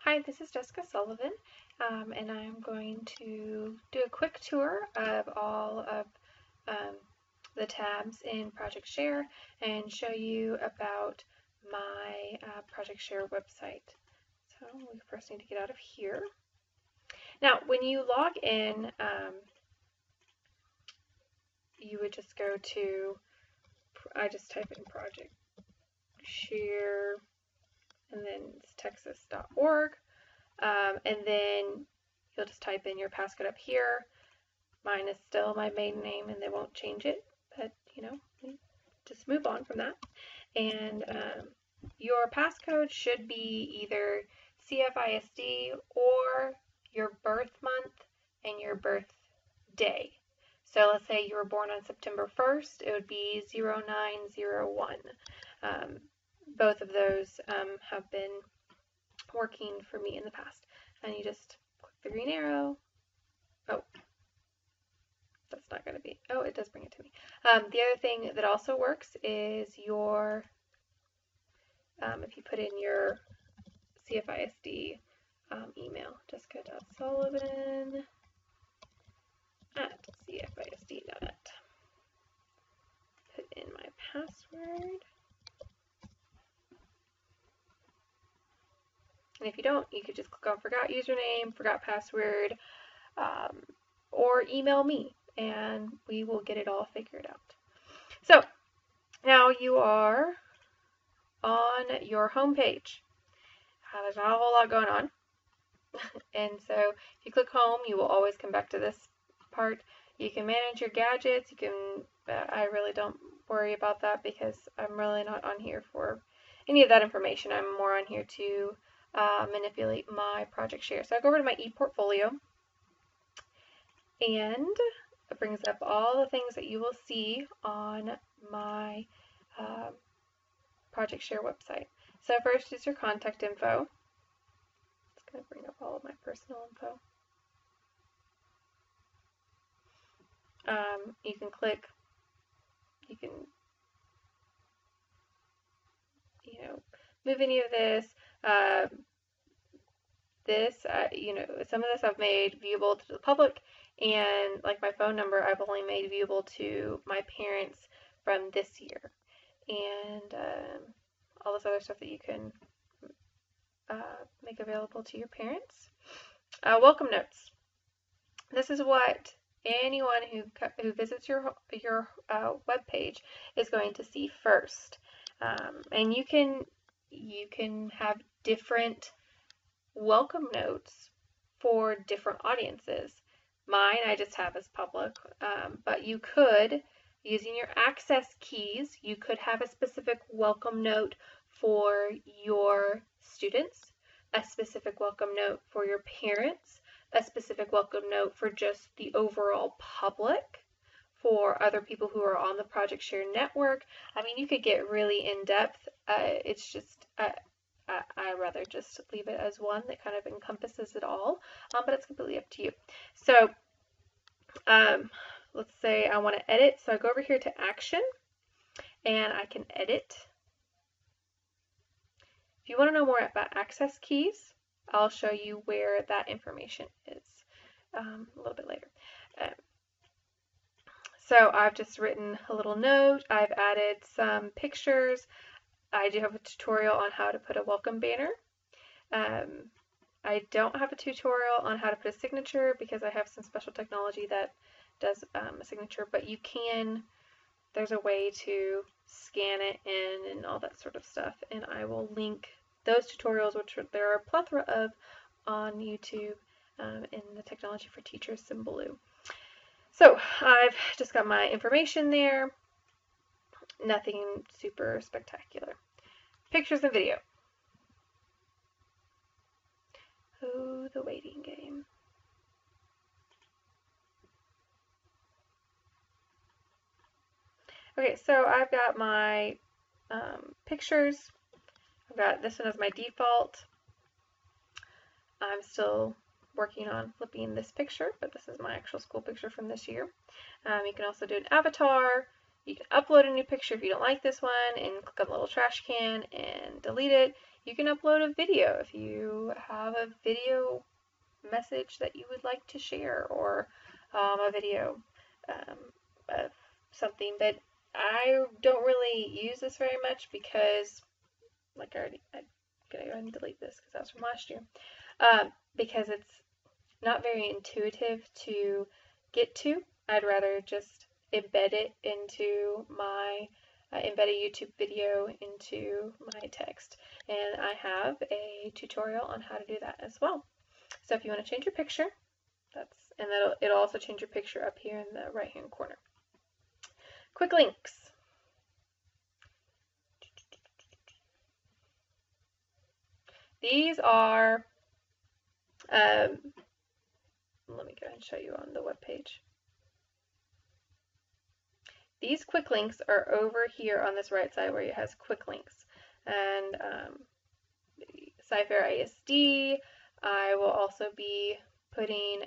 Hi, this is Jessica Sullivan, and I'm going to do a quick tour of all of the tabs in Project Share and show you about my Project Share website. So we first need to get out of here. Now, when you log in, you would just go to, I just type in Project Share, and then it's texas.org, and then you'll just type in your passcode up here. Mine is still my maiden name, and they won't change it, but just move on from that. And your passcode should be either CFISD or your birth month and your birth day. So let's say you were born on September 1st, it would be 0901. Both of those have been working for me in the past. And you just click the green arrow. Oh, that's not going to be, oh, it does bring it to me. The other thing that also works is your, if you put in your CFISD email, jessica.sullivan@cfisd.net. Put in my password. And if you don't, you could just click on forgot username, forgot password, or email me, and we will get it all figured out. So now you are on your home page. There's not a whole lot going on. And so if you click home, you will always come back to this part. You can manage your gadgets. You can, I really don't worry about that because I'm really not on here for any of that information. I'm more on here to manipulate my project share. So I go over to my ePortfolio, and it brings up all the things that you will see on my project share website. So first is your contact info. It's going to bring up all of my personal info. You can click, you can, move any of this. Some of this I've made viewable to the public, and like my phone number, I've only made viewable to my parents from this year, and all this other stuff that you can make available to your parents. Welcome notes. This is what anyone who visits your web page is going to see first, and you can have different welcome notes for different audiences. Mine I just have as public, but you could, using your access keys, you could have a specific welcome note for your students, a specific welcome note for your parents, a specific welcome note for just the overall public, for other people who are on the Project Share network. I mean, you could get really in depth. It's just, I rather just leave it as one that kind of encompasses it all, but it's completely up to you. So let's say I want to edit, so I go over here to Action, and I can edit. If you want to know more about access keys, I'll show you where that information is a little bit later. So I've just written a little note. I've added some pictures. I do have a tutorial on how to put a welcome banner. I don't have a tutorial on how to put a signature because I have some special technology that does a signature, but you can, there's a way to scan it in and all that sort of stuff, and I will link those tutorials, which there are a plethora of on YouTube in the Technology for Teachers Symbaloo. So I've just got my information there, nothing super spectacular. Pictures and video. Oh, the waiting game. Okay, so I've got my pictures. I've got this one as my default. I'm still working on flipping this picture, but this is my actual school picture from this year. You can also do an avatar. You can upload a new picture if you don't like this one and click on the little trash can and delete it. You can upload a video if you have a video message that you would like to share, or a video of something. But I don't really use this very much because, like I'm gonna go ahead and delete this because that was from last year, because it's not very intuitive to get to. I'd rather just embed it into my embed a YouTube video into my text, and I have a tutorial on how to do that as well. So if you want to change your picture, and it'll also change your picture up here in the right hand corner. Quick links. These are, let me go ahead and show you on the web page. These quick links are over here on this right side where it has quick links. And CFISD, I will also be putting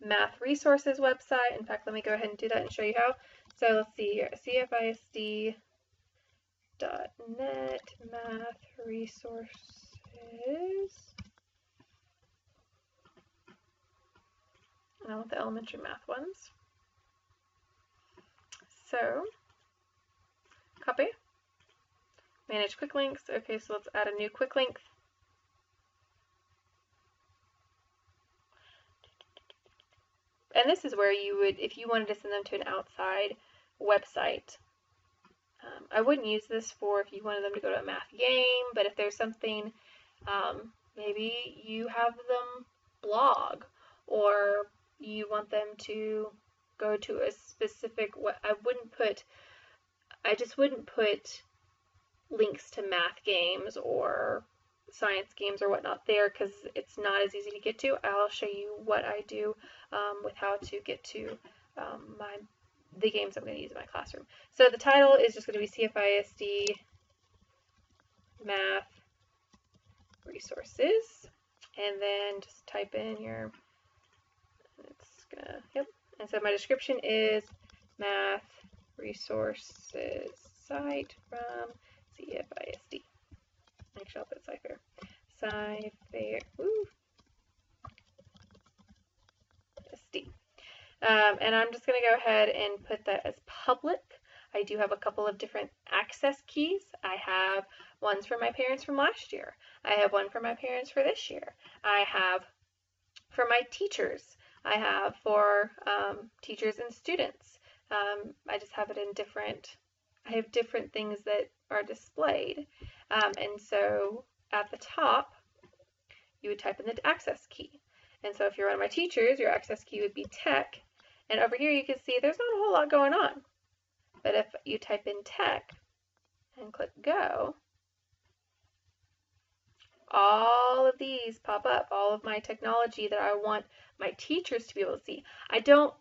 math resources website. In fact, let me go ahead and do that and show you how. So let's see here, CFISD.net math resources. And I want the elementary math ones. So, copy, manage quick links. Okay, so let's add a new quick link. And this is where you would, if you wanted to send them to an outside website, I wouldn't use this for if you wanted them to go to a math game, but if there's something, maybe you have them blog, or you want them to go to a specific, I just wouldn't put links to math games or science games or whatnot there, because it's not as easy to get to. I'll show you what I do with how to get to the games I'm going to use in my classroom. So the title is just going to be CFISD Math Resources, and then just type in your, it's gonna, yep. And so my description is math resources site from CFISD. Actually, I'll put CFIR. CFISD. And I'm just going to go ahead and put that as public. I do have a couple of different access keys. I have ones for my parents from last year. I have one for my parents for this year. I have for my teachers. I have for teachers and students. I just have it in different, I have different things that are displayed. And so at the top, you would type in the access key. And so if you're one of my teachers, your access key would be tech. And over here you can see there's not a whole lot going on. But if you type in tech and click go, all of these pop up, all of my technology that I want my teachers to be able to see. I don't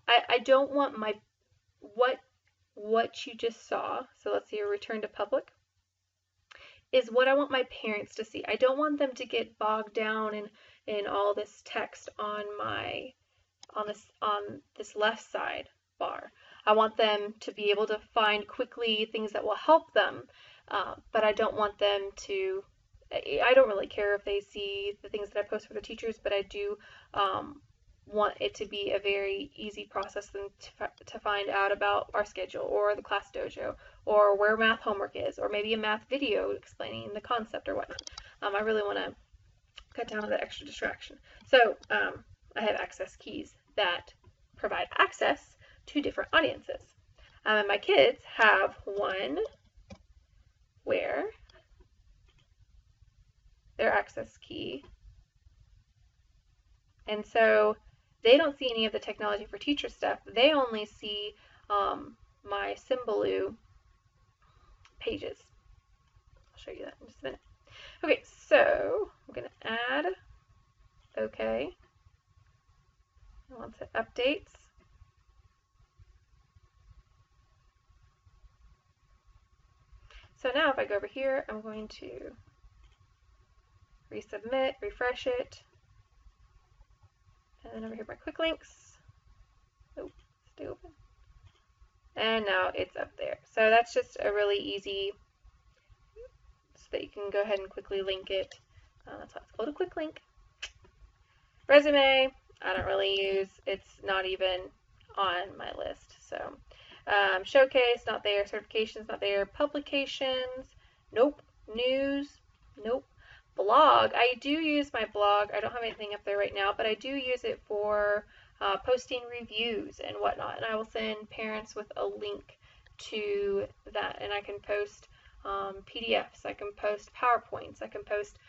want my, what you just saw, so let's see, return to public, is what I want my parents to see. I don't want them to get bogged down in all this text on this left side bar. I want them to be able to find quickly things that will help them, but I don't want them to, I don't really care if they see the things that I post for the teachers, but I do want it to be a very easy process for them to find out about our schedule, or the class dojo, or where math homework is, or maybe a math video explaining the concept or whatnot. I really want to cut down on that extra distraction. So I have access keys that provide access to different audiences. And my kids have one where their access key, and so they don't see any of the technology for teacher stuff. They only see my Symbaloo pages. I'll show you that in just a minute. Okay, so I'm going to add OK. And once it updates, so now if I go over here, I'm going to resubmit, refresh it, and then over here my quick links. Oh, stay open. And now it's up there. So that's just a really easy that you can go ahead and quickly link it. That's why it's called a quick link. Resume, I don't really use. It's not even on my list. So showcase, not there. Certifications, not there. Publications, nope. News, nope. Blog, I do use my blog. I don't have anything up there right now, but I do use it for posting reviews and whatnot. And I will send parents with a link to that. And I can post PDFs. I can post PowerPoints. I can post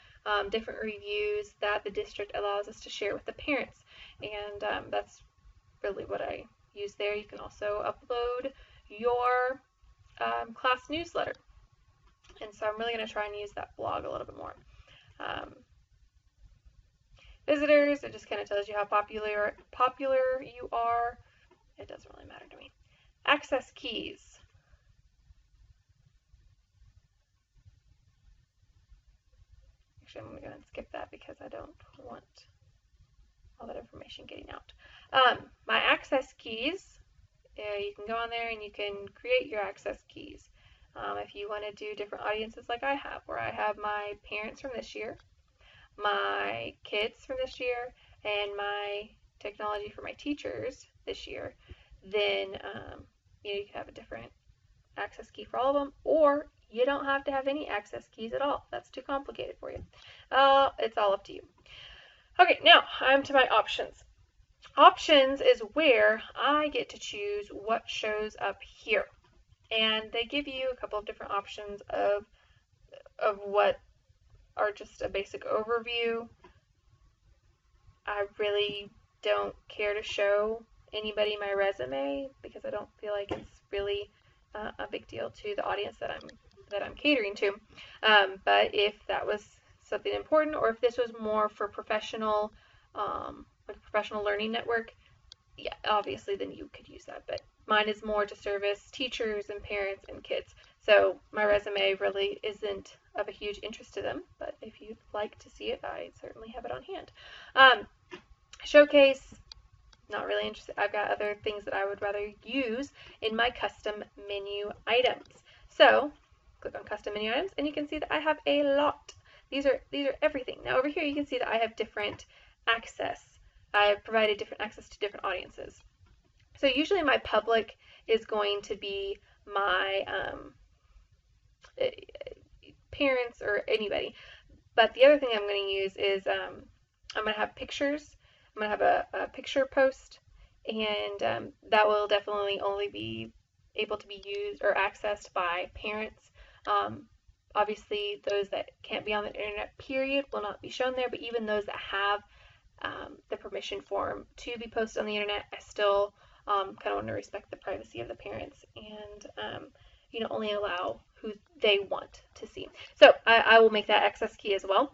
different reviews that the district allows us to share with the parents. And that's really what I use there. You can also upload your class newsletter. And so I'm really going to try and use that blog a little bit more. Visitors, it just kind of tells you how popular you are. It doesn't really matter to me. Access keys. Actually, I'm going to go ahead and skip that because I don't want all that information getting out. My access keys, you can go on there and you can create your access keys. If you want to do different audiences like I have, where I have my parents from this year, my kids from this year, and my technology for my teachers this year, then you can have a different access key for all of them, or you don't have to have any access keys at all. That's too complicated for you. It's all up to you. Okay, now I'm to my options. Options is where I get to choose what shows up here. And they give you a couple of different options of what are just a basic overview. I really don't care to show anybody my resume because I don't feel like it's really a big deal to the audience that I'm catering to. But if that was something important, or if this was more for professional, like professional learning network, yeah, obviously then you could use that. But mine is more to service teachers and parents and kids. So my resume really isn't of a huge interest to them, but if you'd like to see it, I certainly have it on hand. Showcase, not really interested. I've got other things that I would rather use in my custom menu items. So click on custom menu items and you can see that I have a lot. These are everything. Now over here you can see that I have different access. I have provided different access to different audiences. So usually my public is going to be my parents or anybody. But the other thing I'm going to use is I'm going to have pictures. I'm going to have a picture post, and that will definitely only be able to be used or accessed by parents. Obviously, those that can't be on the internet, period, will not be shown there, but even those that have the permission form to be posted on the internet, I still kind of want to respect the privacy of the parents and only allow who they want to see. So I will make that access key as well.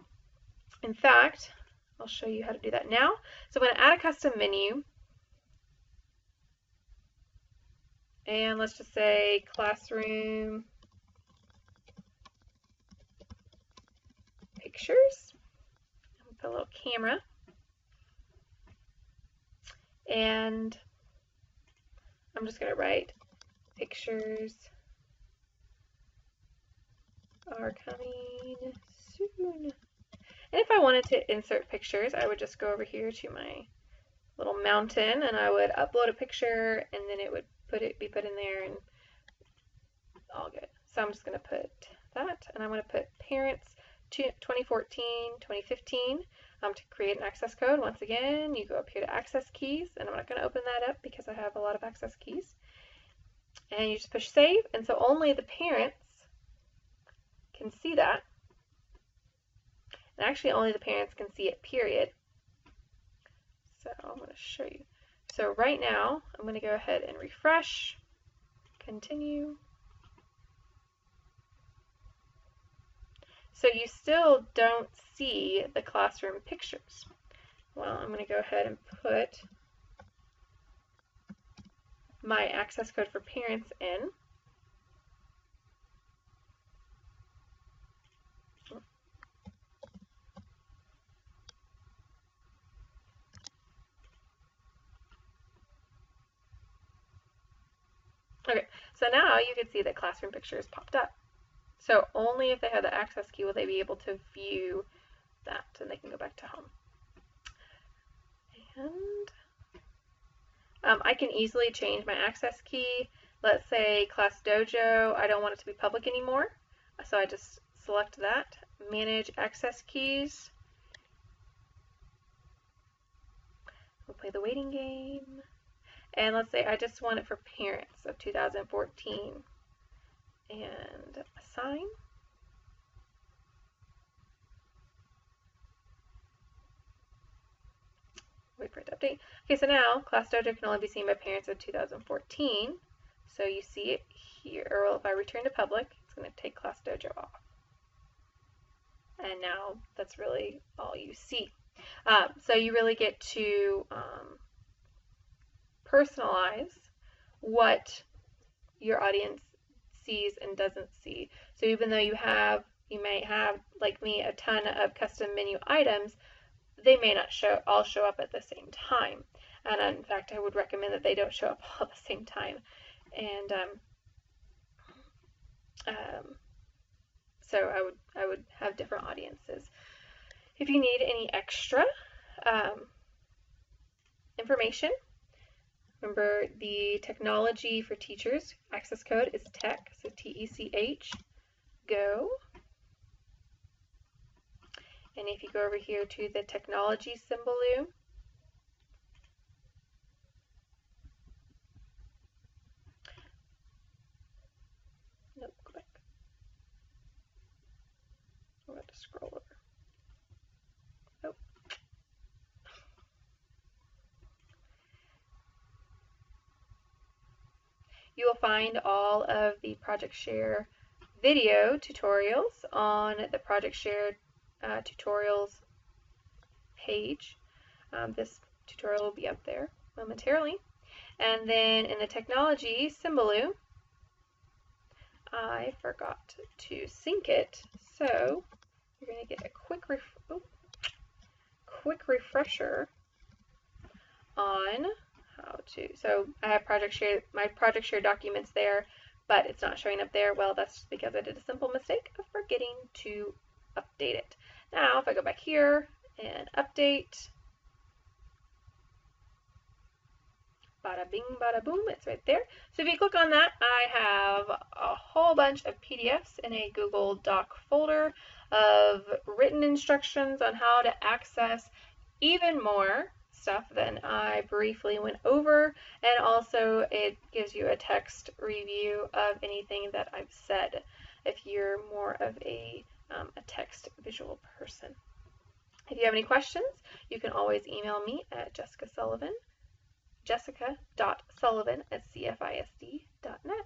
In fact, I'll show you how to do that now. So I'm going to add a custom menu, and let's just say classroom pictures. I'll put a little camera, and I'm just going to write pictures are coming soon. And if I wanted to insert pictures, I would just go over here to my little mountain and I would upload a picture and then it would be put in there and all good. So I'm just going to put that, and I'm going to put parents 2014, 2015 to create an access code. Once again, you go up here to access keys, and I'm not going to open that up because I have a lot of access keys. And you just push save, and so only the parents can see that. And actually only the parents can see it, period. So I'm going to show you. So right now, I'm going to go ahead and refresh, continue. So you still don't see the classroom pictures. Well, I'm going to go ahead and put my access code for parents in. Okay, so now you can see that classroom pictures popped up. So only if they have the access key will they be able to view that, and they can go back to home. And I can easily change my access key. Let's say Class Dojo, I don't want it to be public anymore. So I just select that, manage access keys. We'll play the waiting game. And let's say I just want it for parents of 2014. And assign. Wait for it to update. Okay, so now Class Dojo can only be seen by parents of 2014. So you see it here, or if I return to public, it's going to take Class Dojo off. And now that's really all you see. So you really get to personalize what your audience sees and doesn't see. So even though you may have, like me, a ton of custom menu items, they may not all show up at the same time. And in fact, I would recommend that they don't show up all at the same time. And so I would have different audiences. If you need any extra information, remember the technology for teachers access code is TECH, so TECH, go. And if you go over here to the technology symbol, nope, go back. I'm going to scroll over. Nope. You will find all of the Project Share video tutorials on the Project Share tutorials page. This tutorial will be up there momentarily. And then in the technology symbol, I forgot to sync it, so you're going to get a quick refresher on how to. So I have my Project Share documents there, but it's not showing up there. Well, that's just because I did a simple mistake of forgetting to update it. Now, if I go back here and update, bada bing, bada boom, it's right there. So if you click on that, I have a whole bunch of PDFs in a Google Doc folder of written instructions on how to access even more stuff than I briefly went over, and also it gives you a text review of anything that I've said if you're more of a text visual person. If you have any questions, you can always email me at jessica.sullivan@cfisd.net.